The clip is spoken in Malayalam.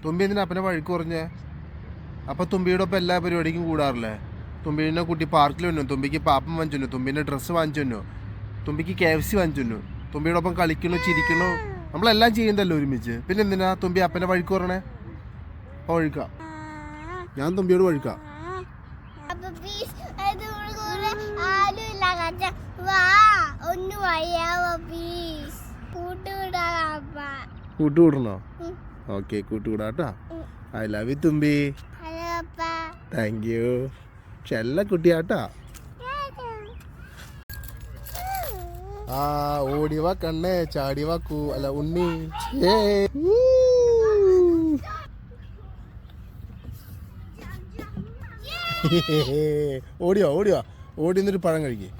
തുമ്പി എന്തിനാ അപ്പനെ വഴിക്ക് കുറഞ്ഞേ? അപ്പൊ തുമ്പിയുടെ ഒപ്പം എല്ലാ പരിപാടിക്കും കൂടാറില്ലേ? തുമ്പിനെ കുട്ടി പാർക്കിൽ വന്നു, തുമ്പിക്ക് പാപ്പം വാങ്ങിച്ചു, തുമ്പിന്റെ ഡ്രസ്സ് വാങ്ങിച്ചു, തുമ്പിക്ക് KFC വാങ്ങിച്ചു, തുമ്പിയുടെ ഒപ്പം കളിക്കണു, ചിരിക്കണു, നമ്മളെല്ലാം ചെയ്യുന്നതല്ലോ ഒരുമിച്ച്. പിന്നെ എന്തിനാ തുമ്പി അപ്പനെ വഴിക്ക് കുറണേ? അപ്പൊ വഴിക്കാം, ഞാൻ തുമ്പിയോട് വഴിക്കാം. കൂട്ടുകൂടണോ? ഓക്കെ, കൂട്ടുകൂടാട്ടാ. ഐ ലവ് യു തുമ്പി. Thank you. ചെല്ല കുട്ടിയാട്ടാ. ആ ഓടിവാ കണ്ണേ, ചാടിവാ അല്ല ഉണ്ണി. ഓടിയോ ഓടിയോ, ഓടി നിന്നൊരു പഴം കഴിക്കേ.